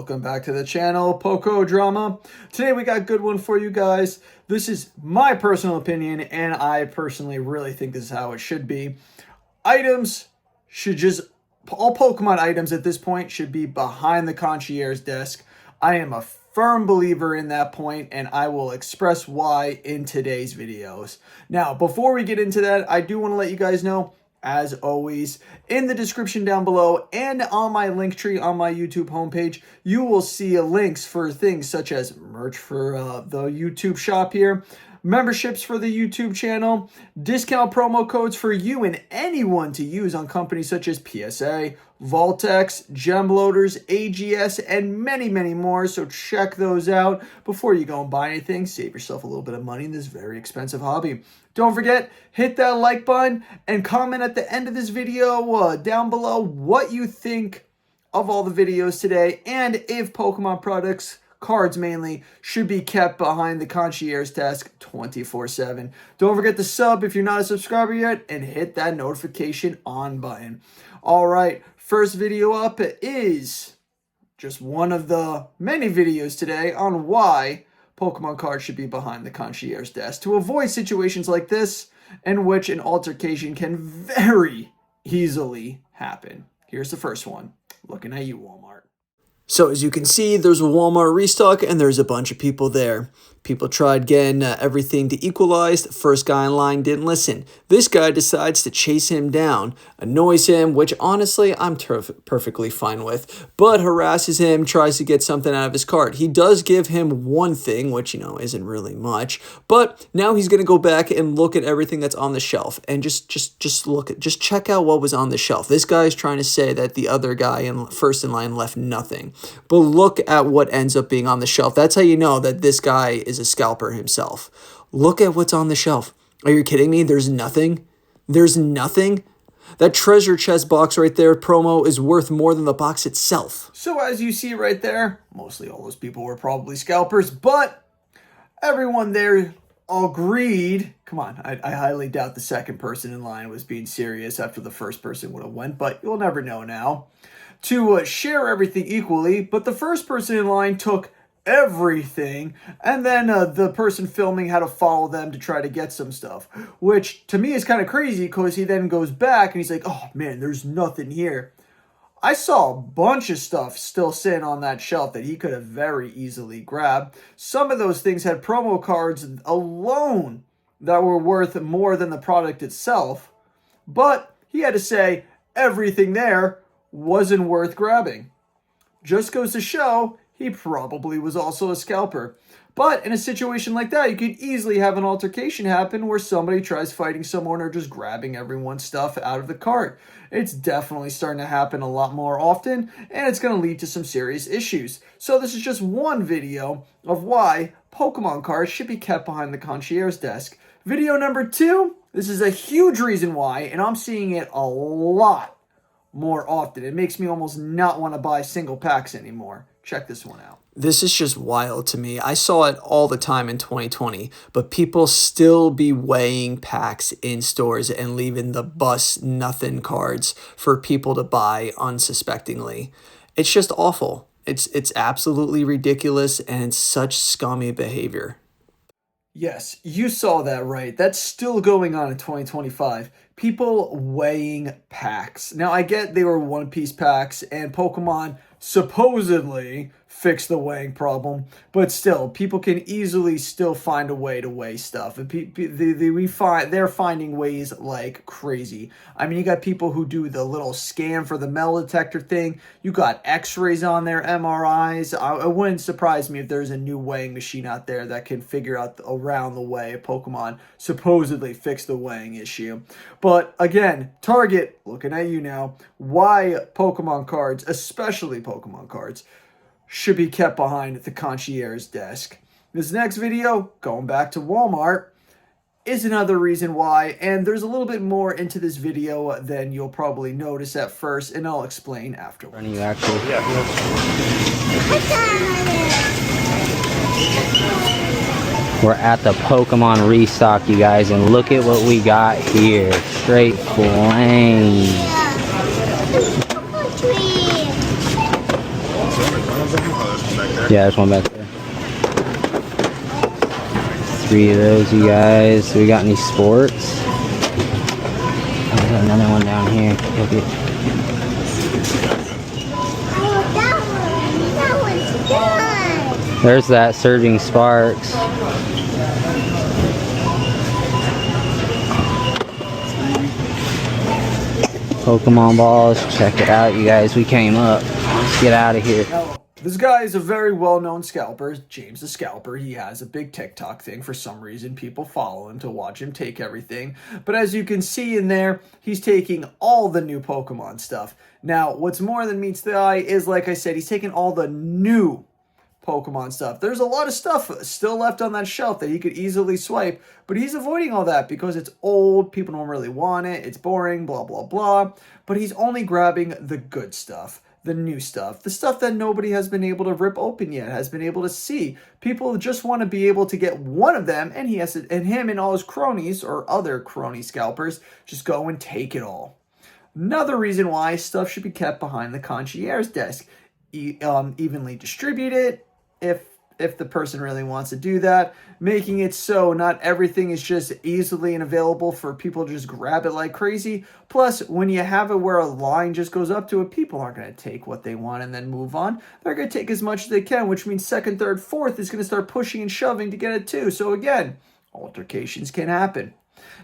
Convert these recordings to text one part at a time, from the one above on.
welcome back to the channel, Poco Drama. Today we got a good one for you guys. This is my personal opinion, and I personally really think this is how it should be. Items should just, all Pokemon items at this point should be behind the concierge desk. I am a firm believer in that point, and I will express why in today's videos. Now, before we get into that, I do want to let you guys know, as always, in the description down below and on my link tree on my YouTube homepage, you will see links for things such as merch for the YouTube shop here, memberships for the YouTube channel, discount promo codes for you and anyone to use on companies such as PSA, Voltex, Gem Loaders, AGS, and many, many more. So check those out before you go and buy anything. Save yourself a little bit of money in this very expensive hobby. Don't forget, hit that like button and comment at the end of this video down below what you think of all the videos today and if Pokemon products, cards mainly, should be kept behind the concierge desk 24/7. Don't forget to sub if you're not a subscriber yet and hit that notification on button. All right, first video up is just one of the many videos today on why Pokemon cards should be behind the concierge desk to avoid situations like this in which an altercation can very easily happen. Here's the first one. Looking at you, Walmart. So as you can see, there's a Walmart restock and there's a bunch of people there. People tried getting everything to equalize. The first guy in line didn't listen. This guy decides to chase him down, annoys him, which honestly I'm perfectly fine with, but harasses him, tries to get something out of his cart. He does give him one thing, which, you know, isn't really much, but now he's going to go back and look at everything that's on the shelf and just check out what was on the shelf. This guy is trying to say that the other guy first in line left nothing, but look at what ends up being on the shelf. That's how you know that this guy is a scalper himself. Look at what's on the shelf. Are you kidding me? There's nothing. There's nothing. That treasure chest box right there, promo, is worth more than the box itself. So as you see right there, mostly all those people were probably scalpers, but everyone there agreed. Come on, I highly doubt the second person in line was being serious after the first person would have went, but you'll never know now. To share everything equally, but the first person in line took everything, and then the person filming had to follow them to try to get some stuff, which to me is kind of crazy because he then goes back and he's like, oh man, there's nothing here. I saw a bunch of stuff still sitting on that shelf that he could have very easily grabbed. Some of those things had promo cards alone that were worth more than the product itself, but he had to say everything there wasn't worth grabbing. Just goes to show he probably was also a scalper. But in a situation like that, you could easily have an altercation happen where somebody tries fighting someone or just grabbing everyone's stuff out of the cart. It's definitely starting to happen a lot more often, and it's going to lead to some serious issues. So this is just one video of why Pokemon cards should be kept behind the concierge desk. Video number 2, this is a huge reason why, and I'm seeing it a lot more often. It makes me almost not want to buy single packs anymore. Check this one out. This is just wild to me. I saw it all the time in 2020, but people still be weighing packs in stores and leaving the bus nothing cards for people to buy unsuspectingly. It's just awful. It's absolutely ridiculous, and it's such scummy behavior. Yes, you saw that right. That's still going on in 2025. People weighing packs. Now, I get they were one-piece packs, and Pokemon supposedly fix the weighing problem, but still, people can easily still find a way to weigh stuff. And they're finding ways like crazy. I mean, you got people who do the little scan for the metal detector thing. You got X-rays on there, MRIs. It wouldn't surprise me if there's a new weighing machine out there that can figure out around the way Pokemon supposedly fix the weighing issue. But again, Target, looking at you now, why Pokemon cards, especially Pokemon cards, should be kept behind the concierge desk. This next video, going back to Walmart, is another reason why, and there's a little bit more into this video than you'll probably notice at first, and I'll explain afterwards. You actually? Yeah. We're at the Pokemon restock, you guys, and look at what we got here. Straight flames. Yeah, there's one back there. 3 of those, you guys. We got any sports? Oh, we got another one down here. Look at. Oh, that one's good. There's that Surging Sparks. Pokemon balls. Check it out, you guys. We came up. Let's get out of here. Now, this guy is a very well-known scalper, James the Scalper. He has a big TikTok thing. For some reason, people follow him to watch him take everything. But as you can see in there, he's taking all the new Pokemon stuff. Now, what's more than meets the eye is, like I said, he's taking all the new Pokemon stuff. There's a lot of stuff still left on that shelf that he could easily swipe, but he's avoiding all that because it's old, people don't really want it, it's boring, blah, blah, blah. But he's only grabbing the good stuff. The new stuff, the stuff that nobody has been able to rip open yet, has been able to see. People just want to be able to get one of them, and him and all his cronies or other crony scalpers just go and take it all. Another reason why stuff should be kept behind the concierge desk, evenly distributed if the person really wants to do that, making it so not everything is just easily and available for people to just grab it like crazy. Plus, when you have it where a line just goes up to it, people aren't going to take what they want and then move on. They're going to take as much as they can, which means second, third, fourth is going to start pushing and shoving to get it too. So again, altercations can happen.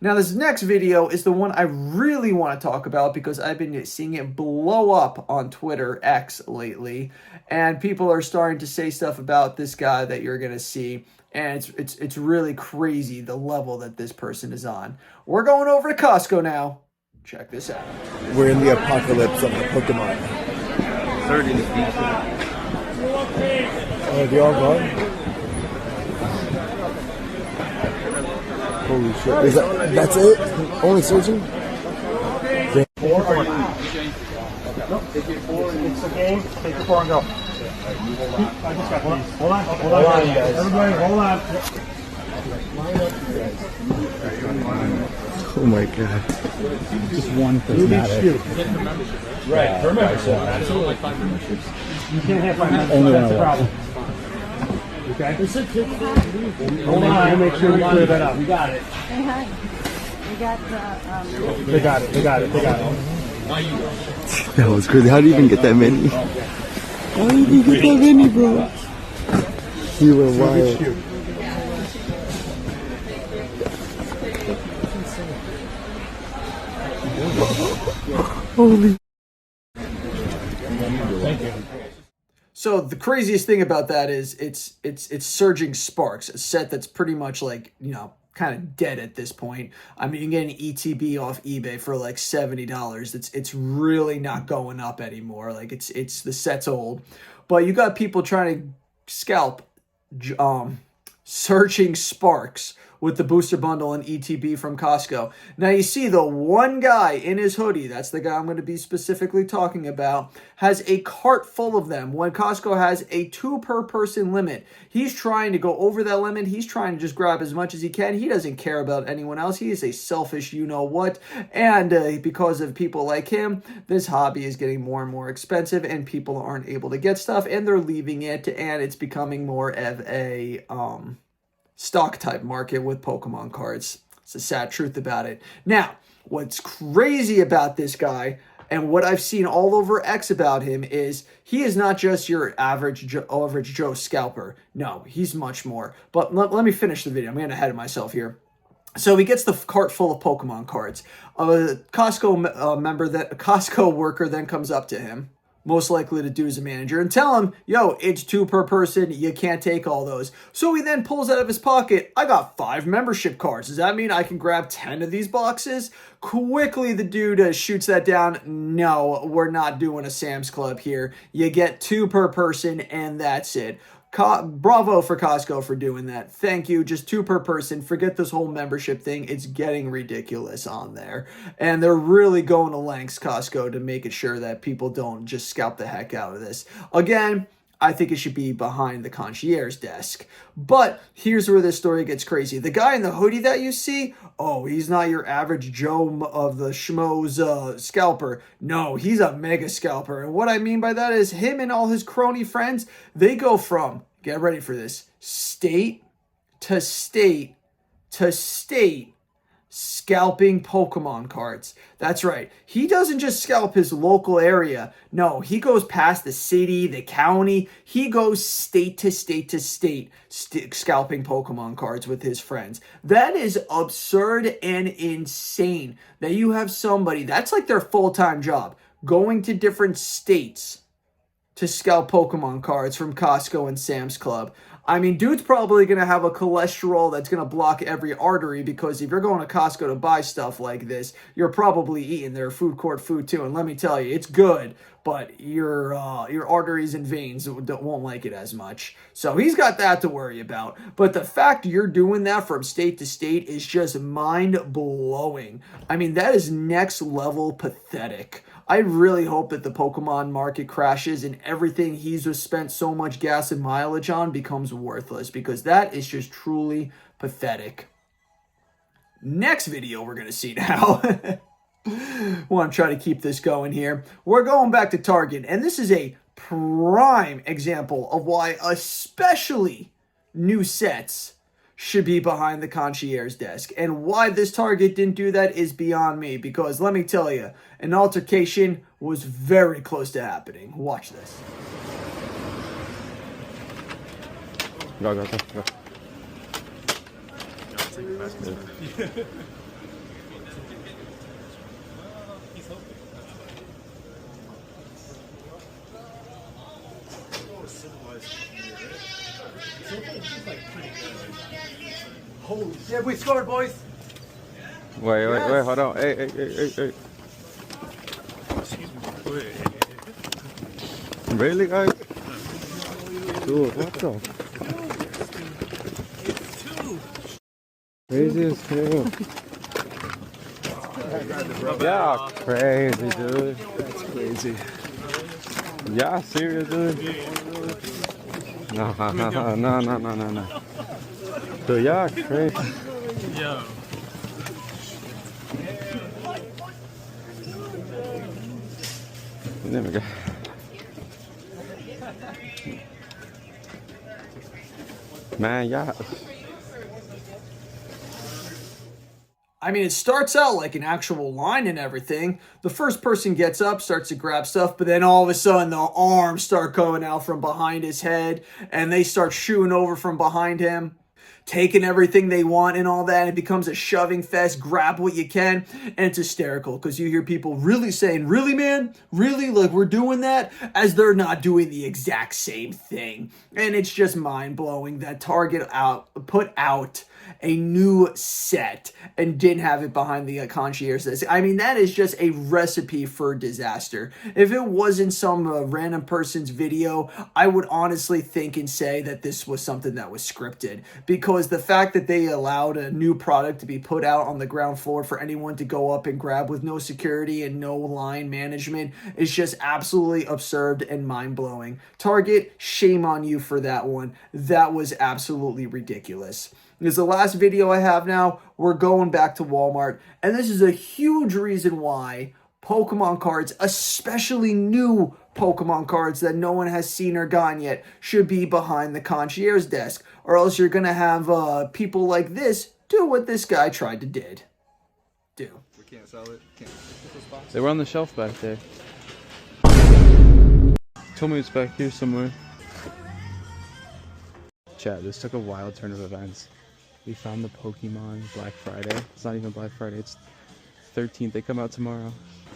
Now, this next video is the one I really want to talk about because I've been seeing it blow up on Twitter, X, lately. And people are starting to say stuff about this guy that you're going to see. And it's really crazy the level that this person is on. We're going over to Costco now. Check this out. We're in the apocalypse of the Pokemon. Third in the future. Are they all gone? Holy shit. Is that's it? Only surging? Nope, take your 4 and it's okay. Take your 4 and go. I just got these. Hold on, you guys. Everybody, hold on. Oh my god. Just one prismatic. Right, per membership. Absolutely. You can't have 5 members. That's the problem. Okay? Hold on, we'll make sure we clear that up. We got it. We got the, They got it. That was crazy. How do you even get that many? How do you even get that many, bro? You were wild. Holy. So the craziest thing about that is it's Surging Sparks, a set that's pretty much like, you know, kind of dead at this point. I mean, you can get an ETB off eBay for like $70. It's really not going up anymore. Like it's the set's old, but you got people trying to scalp Surging Sparks with the booster bundle and ETB from Costco. Now you see the one guy in his hoodie, that's the guy I'm going to be specifically talking about, has a cart full of them when Costco has a 2 per person limit. He's trying to go over that limit. He's trying to just grab as much as he can. He doesn't care about anyone else. He is a selfish you-know-what. And because of people like him, this hobby is getting more and more expensive and people aren't able to get stuff and they're leaving it, and it's becoming more of a stock type market with Pokemon cards. It's the sad truth about it. Now, what's crazy about this guy and what I've seen all over X about him is he is not just your average Joe scalper. No, he's much more. But let me finish the video. I'm getting ahead of myself here. So he gets the cart full of Pokemon cards. A Costco worker then comes up to him, most likely to do as a manager, and tell him, yo, it's 2 per person, you can't take all those. So he then pulls out of his pocket, I got 5 membership cards. Does that mean I can grab 10 of these boxes? Quickly, the dude shoots that down. No, we're not doing a Sam's Club here. You get 2 per person, and that's it. Bravo for Costco for doing that. Thank you. Just 2 per person. Forget this whole membership thing. It's getting ridiculous on there. And they're really going to lengths, Costco, to make it sure that people don't just scalp the heck out of this. Again, I think it should be behind the concierge desk. But here's where this story gets crazy. The guy in the hoodie that you see, oh, he's not your average Joe of the schmoes scalper. No, he's a mega scalper. And what I mean by that is him and all his crony friends, they go from, get ready for this, state to state to state scalping Pokemon cards. That's right. He doesn't just scalp his local area. No, he goes past the city, the county. He goes state to state to state scalping Pokemon cards with his friends. That is absurd and insane that you have somebody, that's like their full-time job, going to different states to scalp Pokemon cards from Costco and Sam's Club. I mean, dude's probably going to have a cholesterol that's going to block every artery, because if you're going to Costco to buy stuff like this, you're probably eating their food court food too. And let me tell you, it's good, but your arteries and veins won't like it as much. So he's got that to worry about. But the fact you're doing that from state to state is just mind-blowing. I mean, that is next level pathetic. I really hope that the Pokemon market crashes and everything he's just spent so much gas and mileage on becomes worthless, because that is just truly pathetic. Next video we're going to see now. Want to try to keep this going here. We're going back to Target, and this is a prime example of why especially new sets should be behind the concierge desk. And why this Target didn't do that is beyond me, because let me tell you, an altercation was very close to happening. Watch this. Go. Holy shit, we scored, boys. Wait, hold on. Hey. Really, guys? Dude, what the? Crazy as hell. Yeah, crazy, dude. That's crazy. Yeah, serious, dude. No. Dude, yeah, crazy. Yo. There we go. Man, yeah. I mean, it starts out like an actual line and everything. The first person gets up, starts to grab stuff, but then all of a sudden the arms start coming out from behind his head, and they start shooing over from behind him, taking everything they want and all that, and it becomes a shoving fest, grab what you can, and it's hysterical, because you hear people really saying, really, man? Really? Like, we're doing that? As they're not doing the exact same thing. And it's just mind-blowing that Target put out a new set and didn't have it behind the concierge desk. I mean, that is just a recipe for disaster. If it wasn't some random person's video, I would honestly think and say that this was something that was scripted, because the fact that they allowed a new product to be put out on the ground floor for anyone to go up and grab with no security and no line management is just absolutely absurd and mind-blowing. Target, shame on you for that one. That was absolutely ridiculous. This is the last video I have now. We're going back to Walmart, and this is a huge reason why Pokemon cards, especially new Pokemon cards that no one has seen or gotten yet, should be behind the concierge desk, or else you're going to have people like this do what this guy tried to do. We can't sell it. They were on the shelf back there. Told me it's back here somewhere. Chat, this took a wild turn of events. We found the Pokemon Black Friday. It's not even Black Friday, it's 13th. They come out tomorrow.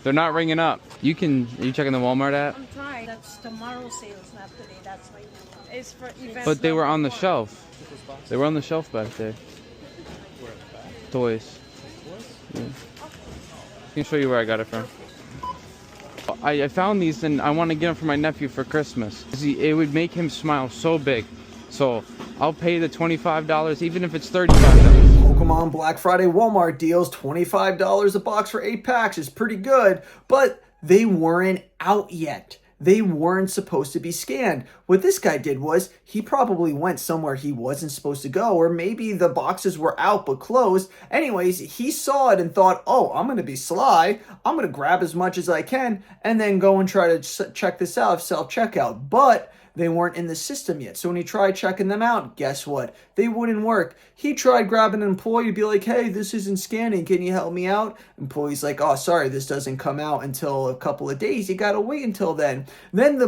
They're not ringing up. Are you checking the Walmart app? I'm trying. That's tomorrow's sales, not today. That's why it's for events. But they were on the shelf. They were on the shelf back there. Toys. Yeah. I can show you where I got it from. I found these and I want to get them for my nephew for Christmas. It would make him smile so big. So I'll pay the $25, even if it's $35. Pokemon Black Friday Walmart deals, $25 a box for 8 packs is pretty good, but they weren't out yet. they weren't supposed to be scanned. What this guy did was he probably went somewhere he wasn't supposed to go, or maybe the boxes were out but closed. Anyways, he saw it and thought, oh, I'm going to be sly. I'm going to grab as much as I can and then go and try to check this out, self-checkout. But they weren't in the system yet. So when he tried checking them out, guess what? They wouldn't work. He tried grabbing an employee to be like, hey, this isn't scanning. Can you help me out? Employee's like, oh, sorry, this doesn't come out until a couple of days. You got to wait until then. Then the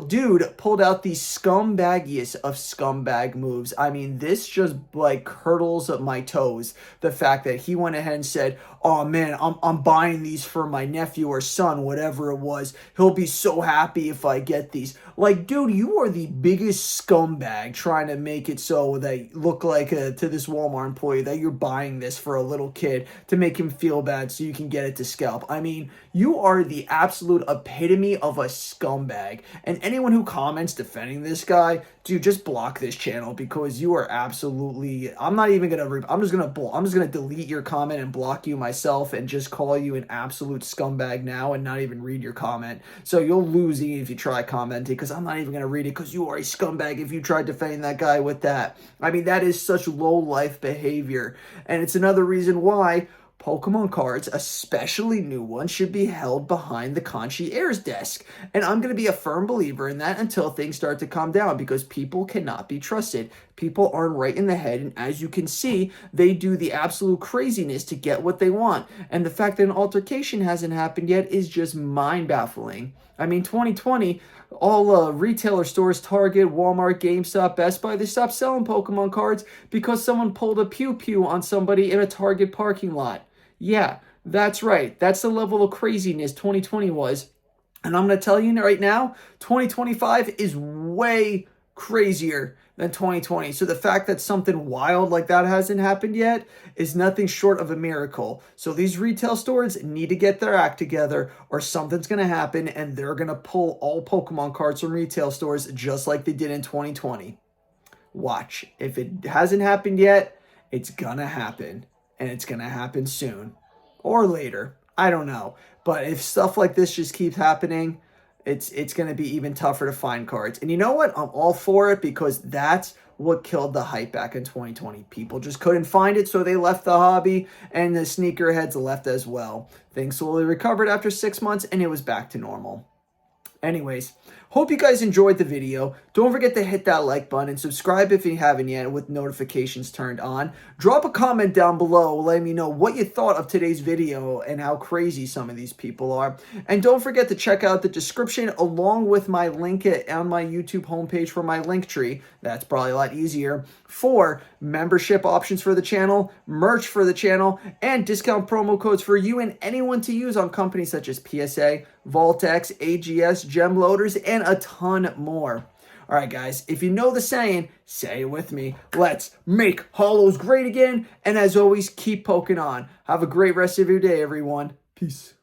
dude pulled out the scumbaggiest of scumbag moves. I mean, this just like curdles up my toes. The fact that he went ahead and said, oh man, I'm buying these for my nephew or son, whatever it was. He'll be so happy if I get these. Like, dude, you are the biggest scumbag trying to make it so that you look like to this Walmart employee that you're buying this for a little kid to make him feel bad so you can get it to scalp. I mean, you are the absolute epitome of a scumbag. And anyone who comments defending this guy, dude, just block this channel because you are absolutely, I'm just gonna delete your comment and block you myself and just call you an absolute scumbag now and not even read your comment. So you'll lose if you try commenting, because I'm not even gonna read it, because you are a scumbag if you tried defending that guy with that. I mean, that is such low life behavior, and it's another reason why Pokemon cards, especially new ones, should be held behind the concierge desk. And I'm going to be a firm believer in that until things start to calm down, because people cannot be trusted. People aren't right in the head, and as you can see, they do the absolute craziness to get what they want. And the fact that an altercation hasn't happened yet is just mind-baffling. I mean, 2020, all retailer stores, Target, Walmart, GameStop, Best Buy, they stopped selling Pokemon cards because someone pulled a pew-pew on somebody in a Target parking lot. Yeah, that's right. That's the level of craziness 2020 was. And I'm going to tell you right now, 2025 is way crazier than 2020. So the fact that something wild like that hasn't happened yet is nothing short of a miracle. So these retail stores need to get their act together, or something's going to happen and they're going to pull all Pokemon cards from retail stores just like they did in 2020. Watch. If it hasn't happened yet, it's going to happen. And it's going to happen soon or later. I don't know. But if stuff like this just keeps happening, it's going to be even tougher to find cards. And you know what? I'm all for it, because that's what killed the hype back in 2020. People just couldn't find it, so they left the hobby, and the sneakerheads left as well. Things slowly recovered after 6 months, and it was back to normal. Anyways, hope you guys enjoyed the video. Don't forget to hit that like button and subscribe if you haven't yet with notifications turned on. Drop a comment down below letting me know what you thought of today's video and how crazy some of these people are. And don't forget to check out the description along with my link on my YouTube homepage for my Linktree. That's probably a lot easier, for membership options for the channel, merch for the channel, and discount promo codes for you and anyone to use on companies such as PSA, Voltex, AGS, Gem Loaders, and a ton more. All right, guys, if you know the saying, say it with me. Let's make Hollows great again. And as always, keep poking on. Have a great rest of your day, everyone. Peace.